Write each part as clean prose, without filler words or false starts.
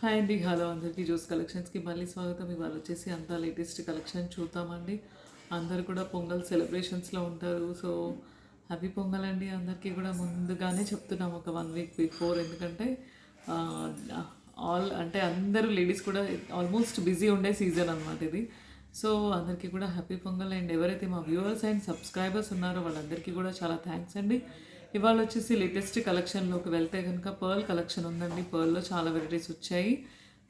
Hi అండి, hello అందరికీ. Juice కలెక్షన్స్కి మళ్ళీ స్వాగతం. ఇవాళ వచ్చేసి అంతా లేటెస్ట్ కలెక్షన్ చూద్దామండి. అందరు కూడా పొంగల్ సెలబ్రేషన్స్లో ఉంటారు. సో హ్యాపీ పొంగల్ అండి అందరికీ కూడా. ముందుగానే చెప్తున్నాం ఒక 1 వీక్ బిఫోర్, ఎందుకంటే అందరూ లేడీస్ కూడా ఆల్మోస్ట్ బిజీ ఉండే సీజన్ అనమాట ఇది. సో అందరికీ కూడా హ్యాపీ పొంగల్. అండ్ ఎవరైతే మా వ్యూవర్స్ అండ్ సబ్స్క్రైబర్స్ ఉన్నారో వాళ్ళందరికీ కూడా చాలా థ్యాంక్స్ అండి. ఇవాళ వచ్చేసి లేటెస్ట్ కలెక్షన్లోకి వెళ్తే కనుక పర్ల్ కలెక్షన్ ఉందండి. పర్ల్లో చాలా వెరైటీస్ వచ్చాయి.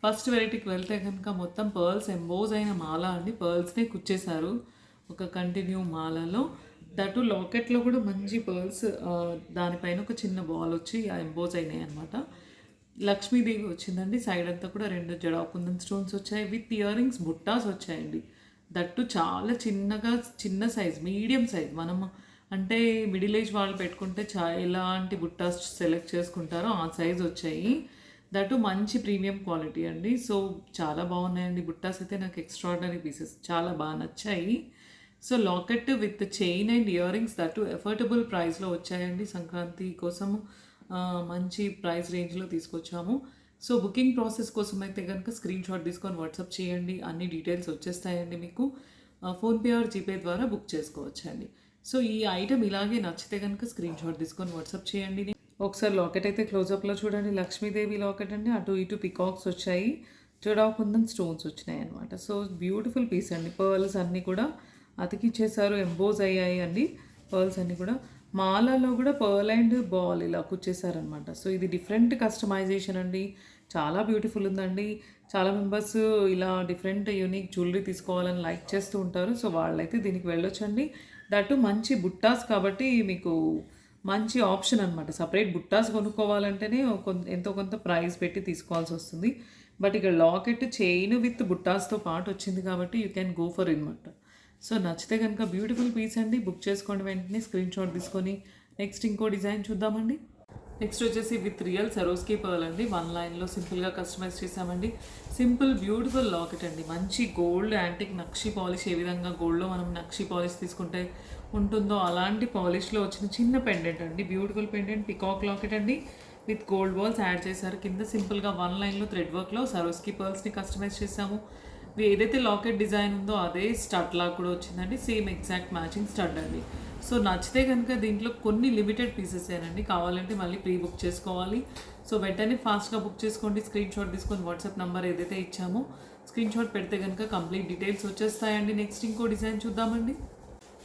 ఫస్ట్ వెరైటీకి వెళ్తే కనుక మొత్తం పర్ల్స్ ఎంబోజ్ అయిన మాల అండి. పర్ల్స్నే కుచ్చేశారు ఒక కంటిన్యూ మాలలో. దటు లాకెట్లో కూడా మంచి పర్ల్స్, దానిపైన ఒక చిన్న బాల్ వచ్చి ఎంబోజ్ అయినాయి అనమాట. లక్ష్మీదేవి వచ్చిందండి. సైడ్ అంతా కూడా 2 జడాకుందన్ స్టోన్స్ వచ్చాయి. విత్ ఇయర్ రింగ్స్ బుట్టాస్ వచ్చాయండి. దట్టు చాలా చిన్నగా, చిన్న సైజ్, మీడియం సైజ్. మనం అంటే మిడిల్ ఏజ్ వాళ్ళు పెట్టుకుంటే ఎలాంటి బుట్టాస్ సెలెక్ట్ చేసుకుంటారో ఆ సైజ్ వచ్చాయి. దట్టు మంచి ప్రీమియం క్వాలిటీ అండి. సో చాలా బాగున్నాయండి బుట్టాస్ అయితే. నాకు ఎక్స్ట్రాడినరీ పీసెస్ చాలా బాగా నచ్చాయి. So locket with chain and ear rings that affordable ప్రైస్లో వచ్చాయండి. సంక్రాంతి కోసం మంచి ప్రైస్ రేంజ్లో తీసుకొచ్చాము. సో బుకింగ్ ప్రాసెస్ కోసం అయితే కనుక స్క్రీన్ షాట్ తీసుకొని వాట్సాప్ చేయండి. అన్ని డీటెయిల్స్ వచ్చేస్తాయండి మీకు. ఫోన్పే ఆర్ జీపే ద్వారా బుక్ చేసుకోవచ్చండి. సో ఈ ఐటమ్ ఇలాగే నచ్చితే కనుక స్క్రీన్ షాట్ తీసుకొని వాట్సాప్ చేయండి. ఒకసారి లాకెట్ అయితే క్లోజప్లో చూడండి. లక్ష్మీదేవి లాకెట్ అండి. అటు ఇటు పికాక్స్ వచ్చాయి, జడాకుందన్ స్టోన్స్ వచ్చినాయి అనమాట. సో బ్యూటిఫుల్ పీస్ అండి. పర్ల్స్ అన్నీ కూడా అతికిచ్చేసారు, ఎంబోజ్ అయ్యాయి అండి. పర్ల్స్ అన్నీ కూడా మాలలో కూడా పర్ల్ అండ్ బాల్ ఇలా కుచ్చేసారనమాట. సో ఇది డిఫరెంట్ కస్టమైజేషన్ అండి. చాలా బ్యూటిఫుల్ ఉందండి. చాలా మెంబర్స్ ఇలా డిఫరెంట్ యూనిక్ జ్యువెలరీ తీసుకోవాలని లైక్ చేస్తూ ఉంటారు. సో వాళ్ళైతే దీనికి వెళ్ళొచ్చండి. దట్టు మంచి బుట్టాస్ కాబట్టి మీకు మంచి ఆప్షన్ అనమాట. సపరేట్ బుట్టాస్ కొనుక్కోవాలంటేనే ఎంతో కొంత ప్రైస్ పెట్టి తీసుకోవాల్సి వస్తుంది. బట్ ఇక్కడ లాకెట్ చైన్ విత్ బుట్టాస్తో పాటు వచ్చింది కాబట్టి యూ క్యాన్ గో ఫర్ అనమాట. సో నచ్చితే కనుక బ్యూటిఫుల్ పీస్ అండి. బుక్ చేసుకోండి వెంటనే, స్క్రీన్ షాట్ తీసుకొని. నెక్స్ట్ ఇంకో డిజైన్ చూద్దామండి. నెక్స్ట్ వచ్చేసి విత్ రియల్ సరోస్కి పర్ల్ అండి. 1 లైన్లో సింపుల్గా కస్టమైజ్ చేసామండి. సింపుల్ బ్యూటిఫుల్ లాకెట్ అండి. మంచి గోల్డ్ యాంటిక్ నక్షి పాలిష్, ఏ విధంగా గోల్డ్లో మనం నక్షి పాలిష్ తీసుకుంటే ఉంటుందో అలాంటి పాలిష్లో వచ్చిన చిన్న పెండెంట్ అండి. బ్యూటిఫుల్ పెండెంట్, పికాక్ లాకెట్ అండి. విత్ గోల్డ్ బాల్స్ యాడ్ చేశారు. కింద సింపుల్గా 1 లైన్లో థ్రెడ్ వర్క్లో సరోస్కి పర్ల్స్ని కస్టమైజ్ చేసాము. ఏదైతే లాకెట్ డిజైన్ ఉందో అదే స్టడ్ లాగా కూడా వచ్చిందండి. సేమ్ ఎగ్జాక్ట్ మ్యాచింగ్ స్టడ్ అండి. సో నచ్చితే కనుక దీంట్లో కొన్ని లిమిటెడ్ పీసెస్ ఏనండి. కావాలంటే మళ్ళీ ప్రీ బుక్ చేసుకోవాలి. సో వెంటనే ఫాస్ట్గా బుక్ చేసుకోండి. స్క్రీన్ షాట్ తీసుకొని వాట్సాప్ నెంబర్ ఏదైతే ఇచ్చామో స్క్రీన్ షాట్ పెడితే కనుక కంప్లీట్ డీటెయిల్స్ వచ్చేస్తాయండి. నెక్స్ట్ ఇంకో డిజైన్ చూద్దామండి.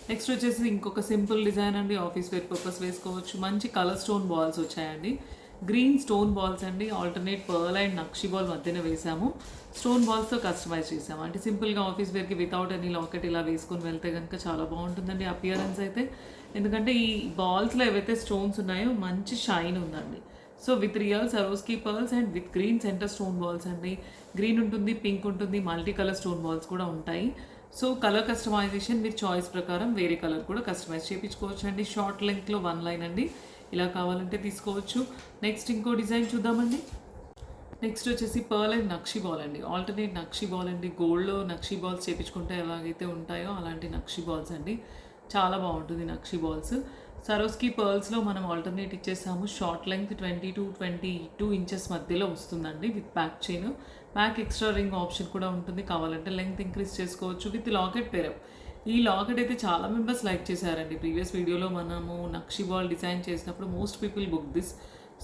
నెక్స్ట్ వచ్చేసి ఇంకొక సింపుల్ డిజైన్ అండి. ఆఫీస్ వేర్ పర్పస్ వేసుకోవచ్చు. మంచి కలర్ స్టోన్ బాల్స్ వచ్చాయండి. గ్రీన్ స్టోన్ బాల్స్ అండి. Alternate pearl and nakshi ball మధ్యన వేసాము. స్టోన్ బాల్స్తో కస్టమైజ్ చేసాము. అంటే సింపుల్గా ఆఫీస్ వేర్కి వితౌట్ ఎనీ లాకెట్ ఇలా వేసుకొని వెళ్తే కనుక చాలా బాగుంటుందండి అపియరెన్స్ అయితే. ఎందుకంటే ఈ బాల్స్లో ఏవైతే స్టోన్స్ ఉన్నాయో మంచి షైన్ ఉందండి. So with real Swarovski pearls and with green centre stone balls అండి. గ్రీన్ ఉంటుంది, పింక్ ఉంటుంది, మల్టీ కలర్ స్టోన్ బాల్స్ కూడా ఉంటాయి. సో కలర్ కస్టమైజేషన్ మీరు చాయిస్ ప్రకారం వేరే కలర్ కూడా కస్టమైజ్ చేయించుకోవచ్చు అండి. షార్ట్ లెంగ్త్లో 1 లైన్ అండి. ఇలా కావాలంటే తీసుకోవచ్చు. నెక్స్ట్ ఇంకో డిజైన్ చూద్దామండి. నెక్స్ట్ వచ్చేసి పర్ల్ అండ్ నక్షి బాల్ అండి. ఆల్టర్నేట్ నక్షి బాల్ అండి. గోల్డ్లో నక్షి బాల్స్ చేయించుకుంటే ఎలాగైతే ఉంటాయో అలాంటి నక్షి బాల్స్ అండి. చాలా బాగుంటుంది నక్షి బాల్స్. సరోస్కి పర్ల్స్లో మనం ఆల్టర్నేట్ ఇచ్చేసాము. షార్ట్ లెంగ్త్ 20 to 22 ఇంచెస్ మధ్యలో వస్తుందండి with back chain. Back extra ring option కూడా ఉంటుంది. కావాలంటే లెంగ్త్ ఇంక్రీజ్ చేసుకోవచ్చు. విత్ లాకెట్ పేరప్. ఈ లాకెట్ అయితే చాలా మెంబర్స్ లైక్ చేశారండి. ప్రీవియస్ వీడియోలో మనము నక్షి బాల్ డిజైన్ చేసినప్పుడు most people book this.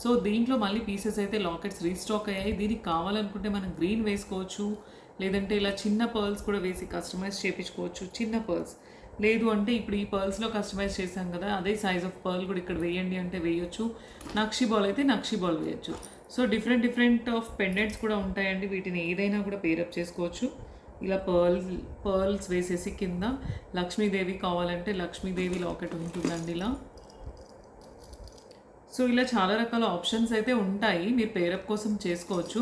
So దీంట్లో మళ్ళీ పీసెస్ అయితే లాకెట్స్ రీస్టాక్ అయ్యాయి. దీనికి కావాలనుకుంటే మనం గ్రీన్ వేసుకోవచ్చు, లేదంటే ఇలా చిన్న పర్ల్స్ కూడా వేసి కస్టమైజ్ చేయించుకోవచ్చు. చిన్న పర్ల్స్ లేదు అంటే ఇప్పుడు ఈ పర్ల్స్లో కస్టమైజ్ చేశాం కదా, అదే సైజ్ ఆఫ్ పర్ల్ కూడా ఇక్కడ వేయండి అంటే వేయొచ్చు. నక్షి బాల్ అయితే నక్షి బాల్ వేయచ్చు. సో డిఫరెంట్ ఆఫ్ పెండెంట్స్ కూడా ఉంటాయండి. వీటిని ఏదైనా కూడా పేరప్ చేసుకోవచ్చు. ఇలా పర్ల్స్ వేసేసి కింద లక్ష్మీదేవి కావాలంటే లక్ష్మీదేవి లాకెట్ ఉంటుందండి ఇలా. సో ఇలా చాలా రకాల ఆప్షన్స్ అయితే ఉంటాయి. మీరు పేరప్ కోసం చేసుకోవచ్చు.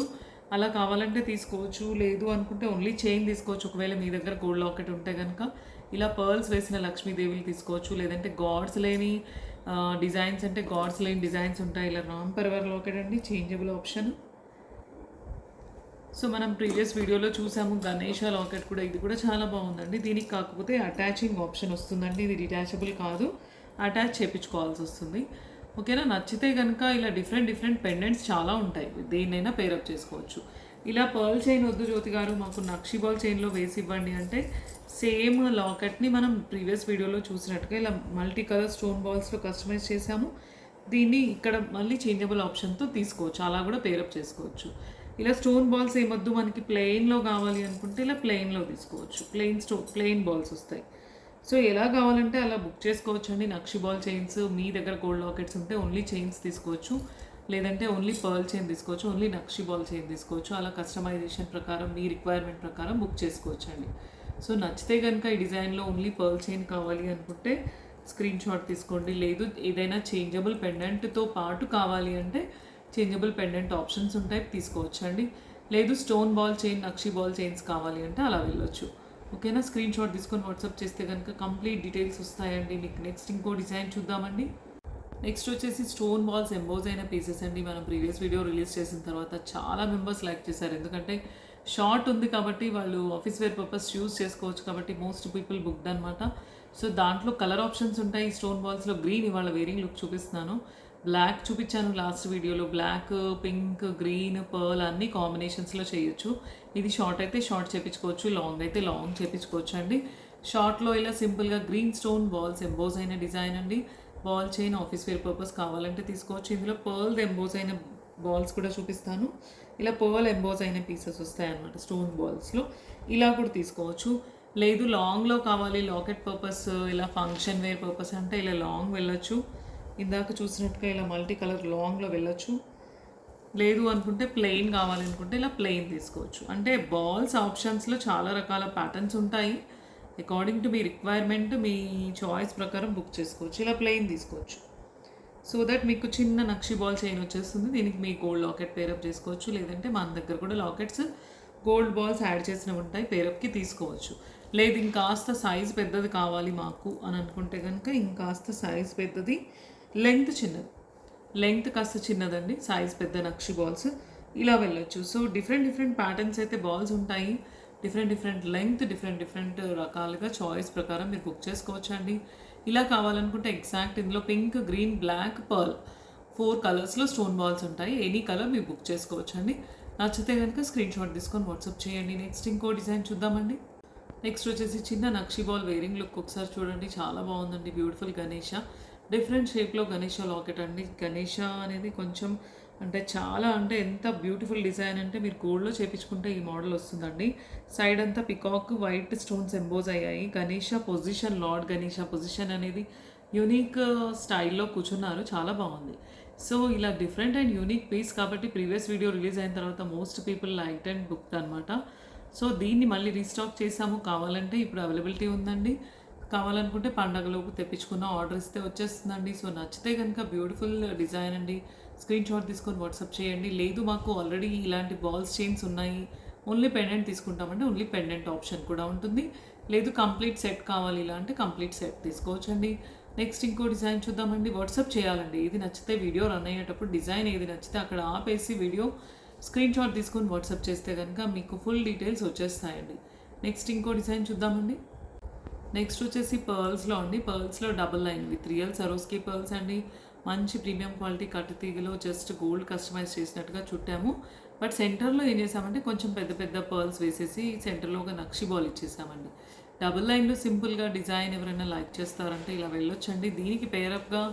అలా కావాలంటే తీసుకోవచ్చు. లేదు అనుకుంటే ఓన్లీ చైన్ తీసుకోవచ్చు. ఒకవేళ మీ దగ్గర గోల్డ్ లాకెట్ ఉంటే కనుక ఇలా పర్ల్స్ వేసిన లక్ష్మీదేవిని తీసుకోవచ్చు. లేదంటే గాడ్స్ లేని డిజైన్స్ అంటే గాడ్స్ లేని డిజైన్స్ ఉంటాయి. ఇలా రామ్ పర్వర్ లాకెట్ అండి, చేంజబుల్ ఆప్షన్. సో మనం ప్రీవియస్ వీడియోలో చూసాము గణేష లాకెట్ కూడా. ఇది కూడా చాలా బాగుందండి. దీనికి కాకపోతే అటాచింగ్ ఆప్షన్ వస్తుందండి. ఇది డిటాచబుల్ కాదు, అటాచ్ చేయించుకోవాల్సి వస్తుంది. ఓకేనా. నచ్చితే కనుక ఇలా డిఫరెంట్ పెండెంట్స్ చాలా ఉంటాయి. దేన్నైనా పేరప్ చేసుకోవచ్చు. ఇలా పర్ల్ చైన్ వద్దు జ్యోతి గారు, మాకు నక్షి బాల్ చైన్లో వేసి ఇవ్వండి అంటే సేమ్ లాకెట్ని మనం ప్రీవియస్ వీడియోలో చూసినట్టుగా ఇలా మల్టీ కలర్ స్టోన్ బాల్స్లో కస్టమైజ్ చేసాము. దీన్ని ఇక్కడ మళ్ళీ చేంజబుల్ ఆప్షన్తో తీసుకోవచ్చు, అలా కూడా పేరప్ చేసుకోవచ్చు. ఇలా స్టోన్ బాల్స్ ఏమొద్దు మనకి ప్లెయిన్లో కావాలి అనుకుంటే ఇలా ప్లెయిన్లో తీసుకోవచ్చు, ప్లెయిన్ బాల్స్ వస్తాయి. సో ఎలా కావాలంటే అలా బుక్ చేసుకోవచ్చు అండి. నక్షి బాల్ చైన్స్ మీ దగ్గర గోల్డ్ లాకెట్స్ ఉంటే ఓన్లీ చైన్స్ తీసుకోవచ్చు, లేదంటే ఓన్లీ పర్ల్ చైన్ తీసుకోవచ్చు, ఓన్లీ నక్షి బాల్ చైన్ తీసుకోవచ్చు. అలా కస్టమైజేషన్ ప్రకారం మీ రిక్వైర్మెంట్ ప్రకారం బుక్ చేసుకోవచ్చు అండి. సో నచ్చితే కనుక ఈ డిజైన్లో ఓన్లీ పర్ల్ చైన్ కావాలి అనుకుంటే స్క్రీన్ షాట్ తీసుకోండి. లేదు ఏదైనా చేంజబుల్ పెండెంట్తో పాటు కావాలి అంటే చేంజబుల్ పెండెంట్ ఆప్షన్స్ ఉంటాయి, తీసుకోవచ్చు అండి. లేదు స్టోన్ బాల్ చైన్ నక్షి బాల్ చైన్స్ కావాలి అంటే అలా వెళ్ళొచ్చు. ఓకేనా, స్క్రీన్ షాట్ తీసుకొని వాట్సాప్ చేస్తే కనుక కంప్లీట్ డీటెయిల్స్ వస్తాయండి మీకు. నెక్స్ట్ ఇంకో డిజైన్ చూద్దామండి. నెక్స్ట్ వచ్చేసి స్టోన్ బాల్స్ ఎంబోజ్ అయిన పీసెస్ అండి. మనం ప్రీవియస్ వీడియో రిలీజ్ చేసిన తర్వాత చాలా మెంబర్స్ లైక్ చేశారు, ఎందుకంటే షార్ట్ ఉంది కాబట్టి వాళ్ళు ఆఫీస్ వేర్ పర్పస్ యూస్ చేసుకోవచ్చు కాబట్టి మోస్ట్ పీపుల్ బుక్డ్ అనమాట. సో దాంట్లో కలర్ ఆప్షన్స్ ఉంటాయి. స్టోన్ బాల్స్లో గ్రీన్ ఇవాళ వేరింగ్ లుక్ చూపిస్తున్నాను. బ్లాక్ చూపించాను లాస్ట్ వీడియోలో, బ్లాక్, పింక్, గ్రీన్, పర్ల్ అన్ని కాంబినేషన్స్లో చేయొచ్చు. ఇది షార్ట్ అయితే షార్ట్ చేయించుకోవచ్చు, లాంగ్ అయితే లాంగ్ చేయించుకోవచ్చు అండి. షార్ట్లో ఇలా సింపుల్గా గ్రీన్ స్టోన్ బాల్స్ ఎంబోజ్ అయిన డిజైన్ అండి. Ball chain office wear purpose కావాలంటే తీసుకోవచ్చు. ఇందులో పర్ల్ ఎంబోజ్ అయిన బాల్స్ కూడా చూపిస్తాను. ఇలా పర్ల్ ఎంబోజ్ అయిన పీసెస్ వస్తాయి అన్నమాట స్టోన్ బాల్స్లో, ఇలా కూడా తీసుకోవచ్చు. లేదు లాంగ్లో కావాలి లాకెట్ పర్పస్, ఇలా ఫంక్షన్ వేర్ పర్పస్ అంటే ఇలా లాంగ్ వెళ్ళొచ్చు. ఇందాక చూసినట్టుగా ఇలా మల్టీ కలర్ లాంగ్లో వెళ్ళొచ్చు. లేదు అనుకుంటే ప్లెయిన్ కావాలనుకుంటే ఇలా ప్లెయిన్ తీసుకోవచ్చు. అంటే బాల్స్ ఆప్షన్స్లో చాలా రకాల ప్యాటర్న్స్ ఉంటాయి. According to me requirement me choice ప్రకారం బుక్ చేసుకోవచ్చు. ఇలా ప్లెయిన్ తీసుకోవచ్చు. సో దట్ మీకు చిన్న నక్షి బాల్ చైన్ వచ్చేస్తుంది. దీనికి మీ గోల్డ్ లాకెట్ పేరప్ చేసుకోవచ్చు, లేదంటే మన దగ్గర కూడా లాకెట్స్ గోల్డ్ బాల్స్ యాడ్ చేసినవి ఉంటాయి, పేరప్కి తీసుకోవచ్చు. లేదు ఇంకాస్త సైజ్ పెద్దది కావాలి మాకు అని అనుకుంటే కనుక ఇంకాస్త సైజ్ పెద్దది, లెంగ్త్ కాస్త చిన్నదండి, సైజ్ పెద్ద నక్షి బాల్స్ ఇలా వెళ్ళొచ్చు. సో డిఫరెంట్ ప్యాటర్న్స్ అయితే బాల్స్ ఉంటాయి, డిఫరెంట్ లెంగ్త్, డిఫరెంట్ రకాలుగా చాయిస్ ప్రకారం మీరు బుక్ చేసుకోవచ్చు అండి. ఇలా కావాలనుకుంటే ఎగ్జాక్ట్ ఇందులో పింక్, గ్రీన్, బ్లాక్, పర్ల్ 4 కలర్స్లో స్టోన్ బాల్స్ ఉంటాయి. ఎనీ కలర్ మీరు బుక్ చేసుకోవచ్చు అండి. నచ్చితే కనుక స్క్రీన్ షాట్ తీసుకొని వాట్సాప్ చేయండి. నెక్స్ట్ ఇంకో డిజైన్ చూద్దామండి. నెక్స్ట్ వచ్చేసి చిన్న నక్షి బాల్ వేరింగ్ లుక్ ఒకసారి చూడండి, చాలా బాగుందండి. బ్యూటిఫుల్ గణేష, డిఫరెంట్ షేప్లో గణేష లాకెట్ అండి. గణేష అనేది కొంచెం అంటే ఎంత బ్యూటిఫుల్ డిజైన్ అంటే మీరు గోల్డ్లో చేయించుకుంటే ఈ మోడల్ వస్తుందండి. సైడ్ అంతా పికాక్ వైట్ స్టోన్స్ ఎంబోజ్ అయ్యాయి. Ganesha position, lord Ganesha position అనేది యూనిక్ స్టైల్లో కూర్చున్నారు, చాలా బాగుంది. సో ఇలా డిఫరెంట్ అండ్ యూనిక్ పీస్ కాబట్టి ప్రీవియస్ వీడియో రిలీజ్ అయిన తర్వాత most people like and booked అనమాట. సో దీన్ని మళ్ళీ రీస్టాక్ చేసాము, కావాలంటే ఇప్పుడు అవైలబిలిటీ ఉందండి. కావాలనుకుంటే పండగలోపు తెప్పించుకున్న ఆర్డర్ ఇస్తే వచ్చేస్తుందండి. సో నచ్చితే కనుక బ్యూటిఫుల్ డిజైన్ అండి, స్క్రీన్ షాట్ తీసుకొని వాట్సాప్ చేయండి. లేదు మాకు ఆల్రెడీ ఇలాంటి బాల్స్ చైన్స్ ఉన్నాయి, ఓన్లీ పెండెంట్ తీసుకుంటామంటే ఓన్లీ పెండెంట్ ఆప్షన్ కూడా ఉంటుంది. లేదు కంప్లీట్ సెట్ కావాలి ఇలా అంటే కంప్లీట్ సెట్ తీసుకోవచ్చండి. నెక్స్ట్ ఇంకో డిజైన్ చూద్దామండి. వాట్సాప్ చేయాలండి, ఏది నచ్చితే వీడియో రన్ అయ్యేటప్పుడు డిజైన్ ఏది నచ్చితే అక్కడ ఆపేసి వీడియో స్క్రీన్ షాట్ తీసుకొని వాట్సాప్ చేస్తే కనుక మీకు ఫుల్ డీటెయిల్స్ వచ్చేస్తాయండి. నెక్స్ట్ ఇంకో డిజైన్ చూద్దామండి. నెక్స్ట్ వచ్చేసి పర్ల్స్లో అండి. పర్ల్స్లో double line with real Swarovski pearls అండి. మంచి ప్రీమియం క్వాలిటీ కట్టుతీగలో జస్ట్ గోల్డ్ కస్టమైజ్ చేసినట్టుగా చుట్టాము. బట్ సెంటర్లో ఏం చేసామంటే కొంచెం పెద్ద పర్ల్స్ వేసేసి సెంటర్లో ఒక నక్షి బాల్ ఇచ్చేసామండి. డబుల్ లైన్లో సింపుల్గా డిజైన్ ఎవరైనా లైక్ చేస్తారంటే ఇలా వెళ్ళొచ్చండి. దీనికి పేరప్గా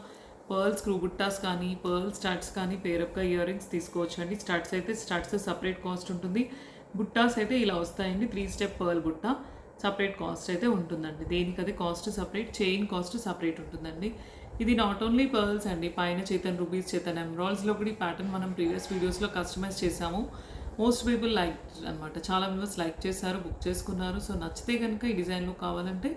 పర్ల్ స్క్రూ బుట్టాస్ కానీ పర్ల్ స్టార్ట్స్ కానీ పేరప్గా ఇయర్ రింగ్స్ తీసుకోవచ్చు అండి. స్టార్ట్స్ సపరేట్ కాస్ట్ ఉంటుంది. బుట్టాస్ అయితే ఇలా వస్తాయండి. 3 స్టెప్ పర్ల్ బుట్ట సపరేట్ కాస్ట్ అయితే ఉంటుందండి. దేనికి అది cost separate, chain cost separate ఉంటుందండి. ఇది నాట్ ఓన్లీ పర్ల్స్ అండి, పైన చేతన్ రూబీస్, చేతన్ ఎమరాల్డ్స్లో కూడా ఈ ప్యాటర్న్ మనం ప్రీవియస్ వీడియోస్లో కస్టమైజ్ చేసాము. మోస్ట్ పీపుల్ లైక్ అనమాట, చాలా మెంబర్స్ లైక్ చేశారు, బుక్ చేసుకున్నారు. సో నచ్చితే కనుక ఈ డిజైన్లో కావాలంటే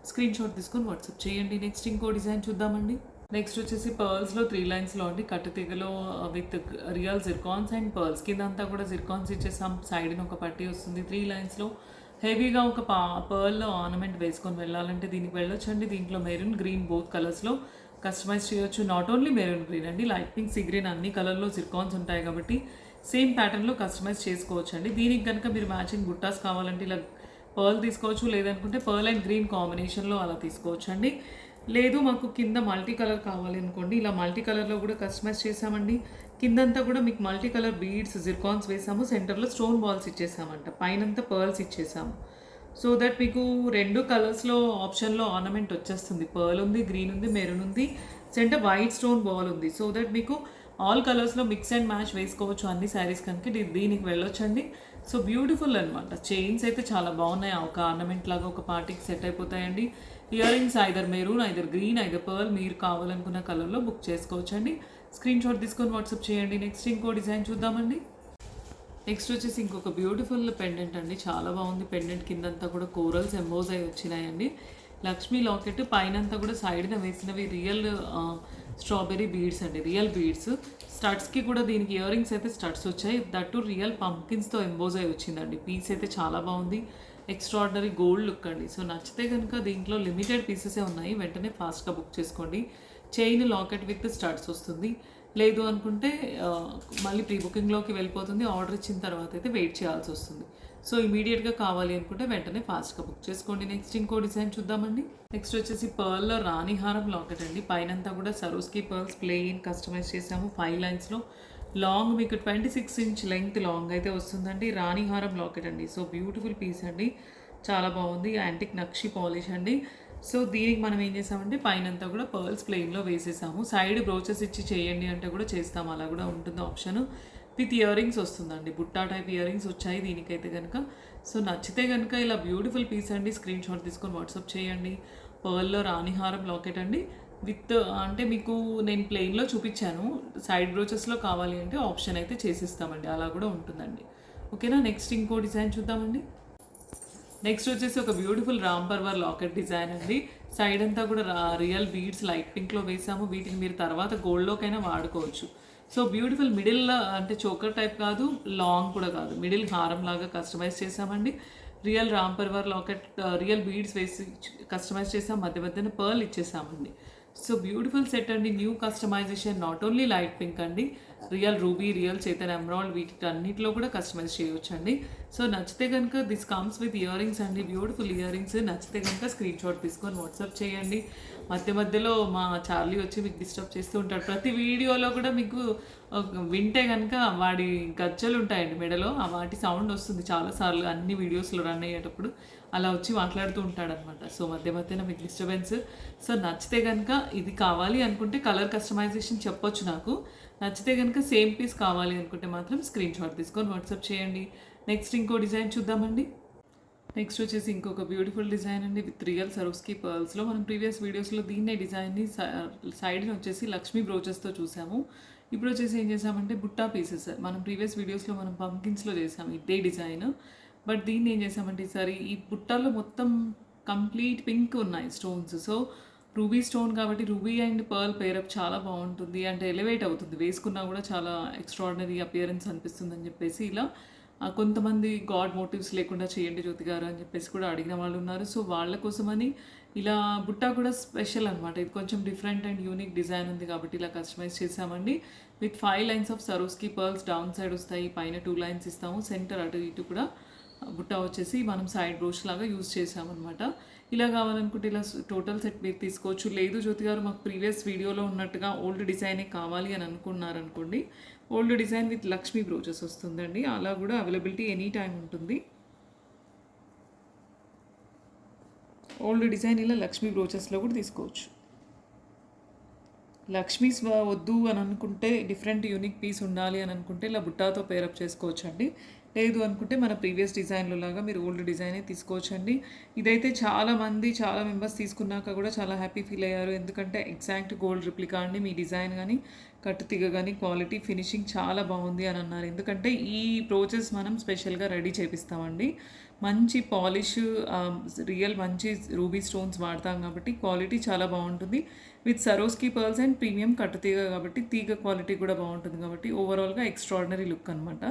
స్క్రీన్ షాట్ తీసుకొని వాట్సాప్ చేయండి. నెక్స్ట్ ఇంకో డిజైన్ చూద్దామండి. నెక్స్ట్ వచ్చేసి పర్ల్స్లో 3 లైన్స్లో అండి, కట్టుతీగలో విత్ రియల్ జిర్కాన్స్ అండ్ పర్ల్స్. కింద అంతా కూడా జిర్కాన్స్ ఇచ్చేసాం, సైడ్ని ఒక పట్టీ వస్తుంది. 3 లైన్స్లో హెవీగా ఒక పర్ల్ ఆర్నమెంట్ వేసుకొని వెళ్ళాలంటే దీనికి వెళ్ళొచ్చండి. దీంట్లో మెరూన్, గ్రీన్ బోత్ కలర్స్లో కస్టమైజ్ చేయొచ్చు. నాట్ ఓన్లీ మెరూన్, గ్రీన్ అండి, లైట్ పింక్, సీ గ్రీన్ అన్ని కలర్లో జిర్కాన్స్ ఉంటాయి కాబట్టి సేమ్ ప్యాటర్న్లో కస్టమైజ్ చేసుకోవచ్చు అండి. దీనికి కనుక మీరు మ్యాచింగ్ బుట్టాస్ కావాలంటే ఇలా పర్ల్ తీసుకోవచ్చు, లేదనుకుంటే పర్ల్ అండ్ గ్రీన్ కాంబినేషన్లో అలా తీసుకోవచ్చు అండి. లేదు మాకు కింద మల్టీ కలర్ కావాలి అనుకోండి, ఇలా మల్టీ కలర్లో కూడా కస్టమైజ్ చేసామండి. కిందంతా కూడా మీకు మల్టీ కలర్ బీడ్స్ జిర్కాన్స్ వేసాము, సెంటర్లో స్టోన్ బాల్స్ ఇచ్చేసామంట, పైనంతా పర్ల్స్ ఇచ్చేసాము. సో దట్ మీకు 2 కలర్స్లో ఆప్షన్లో ఆర్నమెంట్ వచ్చేస్తుంది. పర్ల్ ఉంది, గ్రీన్ ఉంది, మెరూన్ ఉంది, సెంటర్ వైట్ స్టోన్ బాల్ ఉంది. సో దట్ మీకు ఆల్ కలర్స్లో మిక్స్ అండ్ మ్యాచ్ వేసుకోవచ్చు అన్ని శారీస్ కనుక దీనికి వెళ్ళొచ్చండి. సో బ్యూటిఫుల్ అనమాట. చైన్స్ అయితే చాలా బాగున్నాయి, ఒక ఆర్నమెంట్ లాగా ఒక పార్టీకి సెట్ అయిపోతాయండి. Ear rings either maroon, either green, either pearl, మీరు కావాలనుకున్న కలర్లో బుక్ చేసుకోవచ్చండి. స్క్రీన్ షాట్ తీసుకొని వాట్సాప్ చేయండి. నెక్స్ట్ ఇంకో డిజైన్ చూద్దామండి. నెక్స్ట్ వచ్చేసి ఇంకొక బ్యూటిఫుల్ పెండెంట్ అండి, చాలా బాగుంది. పెండెంట్ కిందంతా కూడా కోరల్స్ ఎంబోజ్ అయి వచ్చినాయండి. లక్ష్మీ లాకెట్ పైనంతా కూడా సైడ్న వేసినవి రియల్ స్ట్రాబెర్రీ బీడ్స్ అండి, రియల్ బీడ్స్. స్టడ్స్కి కూడా దీనికి ఇయర్ రింగ్స్ అయితే స్టడ్స్ వచ్చాయి, దట్టు రియల్ పంకిన్స్తో ఎంబోజ్ అయి వచ్చిందండి. పీస్ అయితే చాలా బాగుంది, ఎక్స్ట్రాడినరీ గోల్డ్ లుక్ అండి. సో నచ్చితే కనుక దీంట్లో లిమిటెడ్ పీసెసే ఉన్నాయి, వెంటనే ఫాస్ట్గా బుక్ చేసుకోండి. చైన్ లాకెట్ విత్ స్టడ్స్ వస్తుంది. లేదు అనుకుంటే మళ్ళీ ప్రీ బుకింగ్లోకి వెళ్ళిపోతుంది. ఆర్డర్ ఇచ్చిన తర్వాత అయితే వెయిట్ చేయాల్సి వస్తుంది. సో ఇమీడియట్గా కావాలి అనుకుంటే వెంటనే ఫాస్ట్గా బుక్ చేసుకోండి. నెక్స్ట్ ఇంకో డిజైన్ చూద్దామండి. నెక్స్ట్ వచ్చేసి పర్ల్లో రాణిహారం లాకెట్ అండి. పైనంతా కూడా సరోస్కి పర్ల్స్ ప్లెయిన్ కస్టమైజ్ చేసాము 5 లైన్స్లో. లాంగ్ మీకు 26 ఇంచ్ లెంగ్త్ లాంగ్ అయితే వస్తుందండి. రాణిహారం లాకెట్ అండి. సో బ్యూటిఫుల్ పీస్ అండి, చాలా బాగుంది. యాంటిక్ నక్షి పాలిష్ అండి. సో దీనికి మనం ఏం చేసామంటే పైనంతా కూడా పర్ల్స్ ప్లెయిన్లో వేసేసాము. సైడ్ బ్రోచెస్ ఇచ్చి చేయండి అంటే కూడా చేస్తాము, అలా కూడా ఉంటుంది ఆప్షన్. విత్ ఇయర్ రింగ్స్ వస్తుందండి, బుట్టా టైప్ ఇయర్ రింగ్స్ వచ్చాయి దీనికైతే కనుక. సో నచ్చితే కనుక ఇలా బ్యూటిఫుల్ పీస్ అండి, స్క్రీన్ షాట్ తీసుకొని వాట్సాప్ చేయండి. పర్ల్లో రాణిహారం లాకెట్ అండి విత్, అంటే మీకు నేను ప్లెయిన్లో చూపించాను, సైడ్ బ్రోచెస్లో కావాలి అంటే ఆప్షన్ అయితే చేసిస్తామండి, అలా కూడా ఉంటుందండి. ఓకేనా. నెక్స్ట్ ఇంకో డిజైన్ చూద్దామండి. నెక్స్ట్ వచ్చేసి ఒక beautiful Ram Parivar locket design అండి. సైడ్ అంతా కూడా రియల్ బీడ్స్ లైట్ పింక్లో వేసాము. వీటిని మీరు తర్వాత గోల్డ్లోకైనా వాడుకోవచ్చు. సో బ్యూటిఫుల్ మిడిల్, అంటే చోకర్ టైప్ కాదు, లాంగ్ కూడా కాదు, మిడిల్ హారం లాగా కస్టమైజ్ చేసామండి. Real Ram Parivar locket real beads వేసి కస్టమైజ్ చేసాం, మధ్య మధ్యన పర్ల్ ఇచ్చేసామండి. సో బ్యూటిఫుల్ సెట్ అండి, new customization. Not only light pink అండి, రియల్ రూబీ, రియల్ చేతన్ ఎమరాల్డ్, వీటి అన్నింటిలో కూడా కస్టమైజ్ చేయవచ్చు అండి. సో నచ్చితే కనుక this comes with ear rings అండి, బ్యూటిఫుల్ ఇయర్ రింగ్స్. నచ్చితే కనుక స్క్రీన్ షాట్ తీసుకొని వాట్సాప్ చేయండి. మధ్యలో మా చార్లీ వచ్చి మీకు డిస్టర్బ్ చేస్తూ ఉంటాడు. ప్రతి వీడియోలో కూడా మీకు వింటే కనుక వాడి గజ్జలు ఉంటాయండి మెడలో, వాటి సౌండ్ వస్తుంది చాలాసార్లు అన్ని వీడియోస్లో రన్ అయ్యేటప్పుడు. అలా వచ్చి మాట్లాడుతూ ఉంటాడనమాట. సో మధ్యన మీకు డిస్టర్బెన్స్. సో నచ్చితే కనుక ఇది కావాలి అనుకుంటే కలర్ కస్టమైజేషన్ చెప్పొచ్చు నాకు. నచ్చితే కనుక సేమ్ పీస్ కావాలి అనుకుంటే మాత్రం స్క్రీన్ షాట్ తీసుకొని వాట్సాప్ చేయండి. నెక్స్ట్ ఇంకో డిజైన్ చూద్దామండి. నెక్స్ట్ వచ్చేసి ఇంకొక బ్యూటిఫుల్ డిజైన్ అండి విత్ రియల్ సరోస్కి పర్ల్స్లో. మనం ప్రీవియస్ వీడియోస్లో దీన్నే డిజైన్ని సైడ్ని వచ్చేసి లక్ష్మీ బ్రోచెస్తో చూసాము. ఇప్పుడు వచ్చేసి ఏం చేసామంటే బుట్టా పీసెస్. మనం ప్రీవియస్ వీడియోస్లో మనం పంకిన్స్లో చేసాము ఇదే డిజైన్. బట్ దీన్ని ఏం చేసామంటే ఈసారి ఈ బుట్టాలో మొత్తం కంప్లీట్ పింక్ ఉన్నాయి స్టోన్స్. సో రూబీ స్టోన్ కాబట్టి రూబీ అండ్ పర్ల్ పేరప్ చాలా బాగుంటుంది, అంటే ఎలివేట్ అవుతుంది, వేసుకున్నా కూడా చాలా ఎక్స్ట్రాడినరీ అపియరెన్స్ అనిపిస్తుంది అని చెప్పేసి ఇలా కొంతమంది గాడ్ మోటివ్స్ లేకుండా చేయండి జ్యోతి గారు అని చెప్పేసి కూడా అడిగిన వాళ్ళు ఉన్నారు. సో వాళ్ళ కోసమని ఇలా బుట్టా కూడా స్పెషల్ అనమాట. ఇది కొంచెం డిఫరెంట్ అండ్ యూనిక్ డిజైన్ ఉంది కాబట్టి ఇలా కస్టమైజ్ చేసామండి. With 5 lines of సరోస్కి pearls down side వస్తాయి, పైన 2 లైన్స్ ఇస్తాము, సెంటర్ అటు ఇటు కూడా బుట్ట వచ్చేసి మనం సైడ్ బ్రోష్ లాగా యూజ్ చేసామన్నమాట. ఇలా కావాలనుకుంటే ఇలా టోటల్ సెట్ మీరు తీసుకోవచ్చు. లేదు జ్యోతి గారు మాకు ప్రీవియస్ వీడియోలో ఉన్నట్టుగా ఓల్డ్ డిజైనే కావాలి అని అనుకున్నారనుకోండి, old design with Lakshmi brooches వస్తుందండి, అలా కూడా అవైలబిలిటీ ఎనీ టైం ఉంటుంది. ఓల్డ్ డిజైన్ ఇలా లక్ష్మీ బ్రోచెస్లో కూడా తీసుకోవచ్చు. లక్ష్మీస్ వద్దు అని అనుకుంటే, డిఫరెంట్ యూనిక్ పీస్ ఉండాలి అని అనుకుంటే ఇలా బుట్టాతో పేరప్ చేసుకోవచ్చు అండి. లేదు అనుకుంటే మన ప్రీవియస్ డిజైన్లో లాగా మీరు ఓల్డ్ డిజైనే తీసుకోవచ్చండి. ఇదైతే చాలా మెంబర్స్ తీసుకున్నాక కూడా చాలా హ్యాపీ ఫీల్ అయ్యారు. ఎందుకంటే ఎగ్జాక్ట్ గోల్డ్ రిప్లికా అండి. మీ డిజైన్ కానీ కట్టుతీగ కానీ క్వాలిటీ ఫినిషింగ్ చాలా బాగుంది అని అన్నారు. ఎందుకంటే ఈ బ్రోచెస్ మనం స్పెషల్గా రెడీ చేపిస్తామండి. మంచి పాలిష్ రియల్ మంచి రూబీ స్టోన్స్ వాడతాం కాబట్టి క్వాలిటీ చాలా బాగుంటుంది. With Swarovski pearls and premium కట్టుతీగ కాబట్టి తీగ క్వాలిటీ కూడా బాగుంటుంది కాబట్టి ఓవరాల్గా ఎక్స్ట్రాడినరీ లుక్ అనమాట.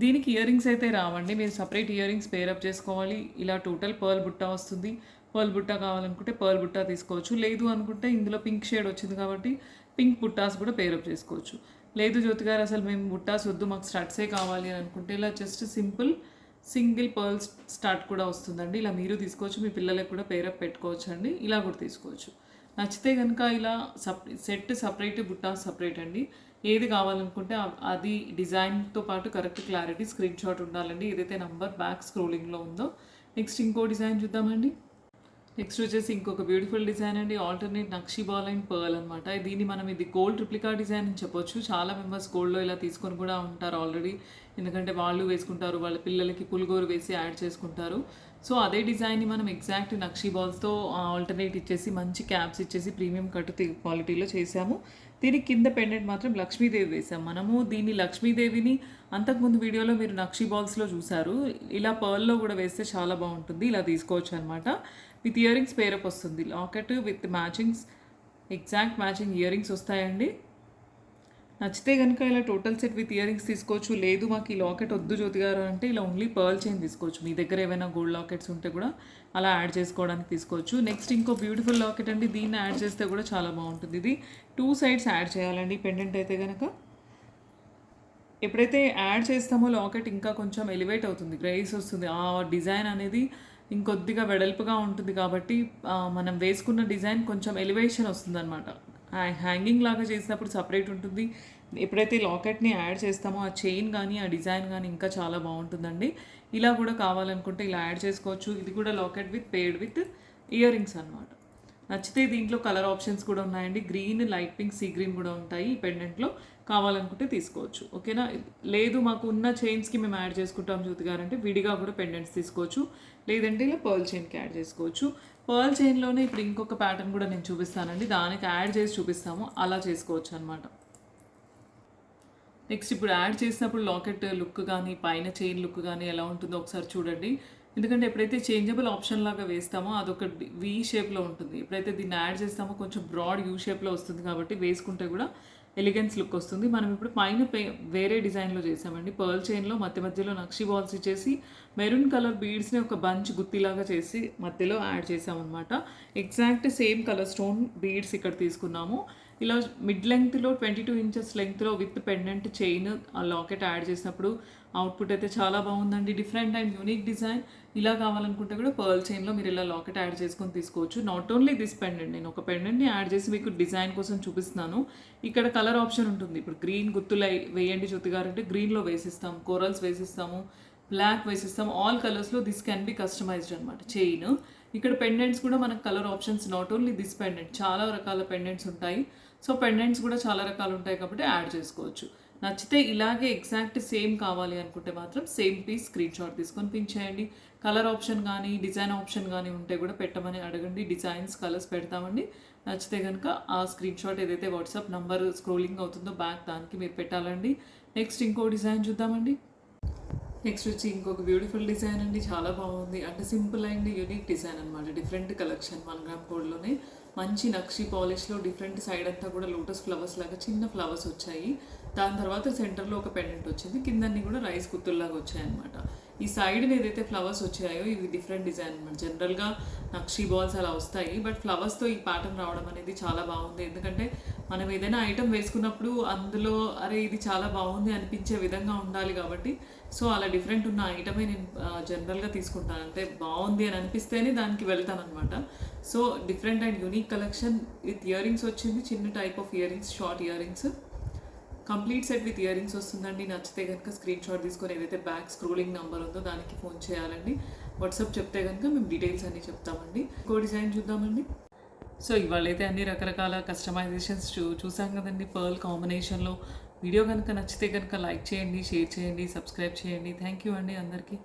దీనికి ఇయర్ రింగ్స్ అయితే రావండి, మీరు సపరేట్ ఇయర్ రింగ్స్ పేరప్ చేసుకోవాలి. ఇలా టోటల్ పర్ల్ బుట్టా వస్తుంది. పర్ల్ బుట్టా కావాలనుకుంటే పర్ల్ బుట్టా తీసుకోవచ్చు. లేదు అనుకుంటే ఇందులో పింక్ షేడ్ వచ్చింది కాబట్టి పింక్ బుట్టాస్ కూడా పేరప్ చేసుకోవచ్చు. లేదు జ్యోతి గారు అసలు మేము బుట్టాస్ వద్దు మాకు స్టడ్సే కావాలి అని అనుకుంటే ఇలా జస్ట్ సింగిల్ పర్ల్ స్టడ్ కూడా వస్తుందండి. ఇలా మీరు తీసుకోవచ్చు, మీ పిల్లలకు కూడా పేరప్ పెట్టుకోవచ్చు అండి. ఇలా కూడా తీసుకోవచ్చు. నచ్చితే కనుక ఇలా సెట్ సపరేట్ బుట్టాస్ సపరేట్ అండి. ఏది కావాలనుకుంటే అది డిజైన్తో పాటు కరెక్ట్ క్లారిటీ స్క్రీన్ షాట్ ఉండాలండి. ఏదైతే నంబర్ బ్యాక్ స్క్రోలింగ్లో ఉందో. నెక్స్ట్ ఇంకో డిజైన్ చూద్దామండి. నెక్స్ట్ వచ్చేసి ఇంకొక బ్యూటిఫుల్ డిజైన్ అండి. Alternate nakshi ball and pearl అనమాట. ఇది గోల్డ్ ట్రిప్లికా డిజైన్ అని చెప్పొచ్చు. చాలా మెంబర్స్ గోల్డ్లో ఇలా తీసుకొని కూడా ఉంటారు ఆల్రెడీ. ఎందుకంటే వాళ్ళు వేసుకుంటారు, వాళ్ళ పిల్లలకి పులిగోరు వేసి యాడ్ చేసుకుంటారు. సో అదే డిజైన్ని మనం ఎగ్జాక్ట్ నక్షి బాల్స్తో ఆల్టర్నేట్ ఇచ్చేసి మంచి క్యాప్స్ ఇచ్చేసి ప్రీమియం కట్ క్వాలిటీలో చేసాము. దీనికి కింద పెండెంట్ మాత్రం లక్ష్మీదేవి వేసాం మనము. దీన్ని లక్ష్మీదేవిని అంతకుముందు వీడియోలో మీరు నక్షి బాల్స్లో చూసారు. ఇలా పర్ల్లో కూడా వేస్తే చాలా బాగుంటుంది. ఇలా తీసుకోవచ్చు అనమాట. విత్ ఇయర్ రింగ్స్ పేరప్ వస్తుంది. Locket with matchings, exact matching ear rings వస్తాయండి. నచ్చితే కనుక ఇలా total set with ear rings తీసుకోవచ్చు. లేదు మాకు ఈ లాకెట్ వద్దు జ్యోతి గారు అంటే ఇలా ఓన్లీ పర్ల్ చైన్ తీసుకోవచ్చు. మీ దగ్గర ఏమైనా గోల్డ్ లాకెట్స్ ఉంటే కూడా అలా యాడ్ చేసుకోవడానికి తీసుకోవచ్చు. నెక్స్ట్ ఇంకో బ్యూటిఫుల్ లాకెట్ అండి. దీన్ని యాడ్ చేస్తే కూడా చాలా బాగుంటుంది. ఇది 2 సైడ్స్ యాడ్ చేయాలండి పెండెంట్ అయితే కనుక. ఎప్పుడైతే యాడ్ చేస్తామో లాకెట్ ఇంకా కొంచెం ఎలివేట్ అవుతుంది, గ్రేస్ వస్తుంది. ఆ డిజైన్ అనేది ఇంకొద్దిగా వెడల్పుగా ఉంటుంది కాబట్టి మనం వేసుకున్న డిజైన్ కొంచెం ఎలివేషన్ వస్తుంది అనమాట. హ్యాంగింగ్ లాగా చేసినప్పుడు సపరేట్ ఉంటుంది. ఎప్పుడైతే లాకెట్ని యాడ్ చేస్తామో ఆ చైన్ కానీ ఆ డిజైన్ కానీ ఇంకా చాలా బాగుంటుందండి. ఇలా కూడా కావాలనుకుంటే ఇలా యాడ్ చేసుకోవచ్చు. ఇది కూడా locket paid with ear rings అనమాట. నచ్చితే దీంట్లో కలర్ ఆప్షన్స్ కూడా ఉన్నాయండి. Green, light pink, sea green కూడా ఉంటాయి ఈ పెండెంట్లో. కావాలనుకుంటే తీసుకోవచ్చు. ఓకేనా. లేదు మాకు ఉన్న చైన్స్కి మేము యాడ్ చేసుకుంటాం జ్యోతి గారు అంటే విడిగా కూడా పెండెంట్స్ తీసుకోవచ్చు. లేదంటే ఇలా పర్ల్ చైన్కి యాడ్ చేసుకోవచ్చు. పర్ల్ చైన్లోనే ఇప్పుడు ఇంకొక ప్యాటర్న్ కూడా నేను చూపిస్తానండి. దానికి యాడ్ చేసి చూపిస్తాము, అలా చేసుకోవచ్చు అనమాట. నెక్స్ట్ ఇప్పుడు యాడ్ చేసినప్పుడు లాకెట్ లుక్ కానీ పైన చైన్ లుక్ కానీ ఎలా ఉంటుందో ఒకసారి చూడండి. ఎందుకంటే ఎప్పుడైతే చేంజబుల్ ఆప్షన్ లాగా వేస్తామో అదొక వి షేప్లో ఉంటుంది. ఎప్పుడైతే దీన్ని యాడ్ చేస్తామో కొంచెం బ్రాడ్ యూ షేప్లో వస్తుంది కాబట్టి వేసుకుంటే కూడా ఎలిగెన్స్ లుక్ వస్తుంది. మనం ఇప్పుడు పైన వేరే డిజైన్లో చేసామండి. పర్ల్ చైన్లో మధ్యలో నక్షి బాల్స్ ఇచ్చేసి మెరూన్ కలర్ బీడ్స్ని ఒక బంచ్ గుత్తిలాగా చేసి మధ్యలో యాడ్ చేసామన్నమాట. Exact same colour stone beads ఇక్కడ తీసుకున్నాము. ఇలా మిడ్ లెంగ్త్లో 22 ఇంచెస్ లెంగ్త్లో విత్ పెండెంట్ చైన్ ఆ లాకెట్ యాడ్ చేసినప్పుడు అవుట్పుట్ అయితే చాలా బాగుందండి. Different and unique design. ఇలా కావాలనుకుంటే కూడా పర్ల్ చైన్లో మీరు ఇలా లాకెట్ యాడ్ చేసుకొని తీసుకోవచ్చు. నాట్ ఓన్లీ దిస్ పెండెంట్, నేను ఒక పెండెంట్ని యాడ్ చేసి మీకు డిజైన్ కోసం చూపిస్తున్నాను. ఇక్కడ కలర్ ఆప్షన్ ఉంటుంది. ఇప్పుడు గ్రీన్ గుత్తులు వేయండి జ్యోతి గారు అంటే గ్రీన్లో వేసిస్తాము, కోరల్స్ వేసిస్తాము, బ్లాక్ వేసిస్తాము. ఆల్ కలర్స్లో దిస్ కెన్ బి కస్టమైజ్డ్ అనమాట చైన్. ఇక్కడ పెండెంట్స్ కూడా మనకు colour options not only this pendant, చాలా రకాల పెండెంట్స్ ఉంటాయి. సో పెండెంట్స్ కూడా చాలా రకాలు ఉంటాయి కాబట్టి యాడ్ చేసుకోవచ్చు. నచ్చితే ఇలాగే ఎగ్జాక్ట్ సేమ్ కావాలి అనుకుంటే మాత్రం సేమ్ పీస్ స్క్రీన్ షాట్ తీసుకొని పిన్ చేయండి. కలర్ ఆప్షన్ కానీ డిజైన్ ఆప్షన్ కానీ ఉంటే కూడా పెట్టమని అడగండి. డిజైన్స్ కలర్స్ పెడతామండి. నచ్చితే కనుక ఆ స్క్రీన్ షాట్ ఏదైతే వాట్సాప్ నంబర్ స్క్రోలింగ్ అవుతుందో బ్యాక్ దానికి మీరు పెట్టాలండి. నెక్స్ట్ ఇంకో డిజైన్ చూద్దామండి. నెక్స్ట్ వచ్చి ఇంకొక బ్యూటిఫుల్ డిజైన్ అండి. చాలా బాగుంది. అంటే సింపుల్ అండ్ యూనిక్ డిజైన్ అనమాట. డిఫరెంట్ కలెక్షన్ 1 గ్రామ్ గోల్డ్లోనే మంచి నక్షి పాలిష్లో డిఫరెంట్ సైడ్ అంతా కూడా లోటస్ ఫ్లవర్స్ లాగా చిన్న ఫ్లవర్స్ వచ్చాయి. దాని తర్వాత సెంటర్లో ఒక పెండెంట్ వచ్చింది. కిందన్నీ కూడా రైస్ కుత్తుల్లాగా వచ్చాయన్నమాట. ఈ సైడ్ని ఏదైతే ఫ్లవర్స్ వచ్చాయో ఇవి డిఫరెంట్ డిజైన్ అనమాట. జనరల్గా నక్షి బాల్స్ అలా వస్తాయి, బట్ ఫ్లవర్స్తో ఈ ప్యాటర్న్ రావడం అనేది చాలా బాగుంది. ఎందుకంటే మనం ఏదైనా ఐటమ్ వేసుకున్నప్పుడు అందులో అరే ఇది చాలా బాగుంది అనిపించే విధంగా ఉండాలి కాబట్టి సో అలా డిఫరెంట్ ఉన్న ఐటమే నేను జనరల్గా తీసుకుంటాను. అంటే బాగుంది అని అనిపిస్తేనే దానికి వెళ్తాను అనమాట. So different and unique collection with ear rings వచ్చింది. చిన్న type of ear rings, short ear rings, complete set with ear rings వస్తుందండి. నచ్చితే కనుక స్క్రీన్ షాట్ తీసుకొని ఏదైతే బ్యాక్ స్క్రోలింగ్ నెంబర్ ఉందో దానికి ఫోన్ చేయాలండి. వాట్సాప్ చెప్తే కనుక మేము డీటెయిల్స్ అన్నీ చెప్తామండి. ఇంకో డిజైన్ చూద్దామండి. సో ఇవాళైతే అన్ని రకరకాల కస్టమైజేషన్స్ చూసాం కదండి పర్ల్ కాంబినేషన్లో. వీడియో కనుక నచ్చితే కనుక లైక్ చేయండి, షేర్ చేయండి, సబ్స్క్రైబ్ చేయండి. థ్యాంక్ యూ అండి అందరికీ.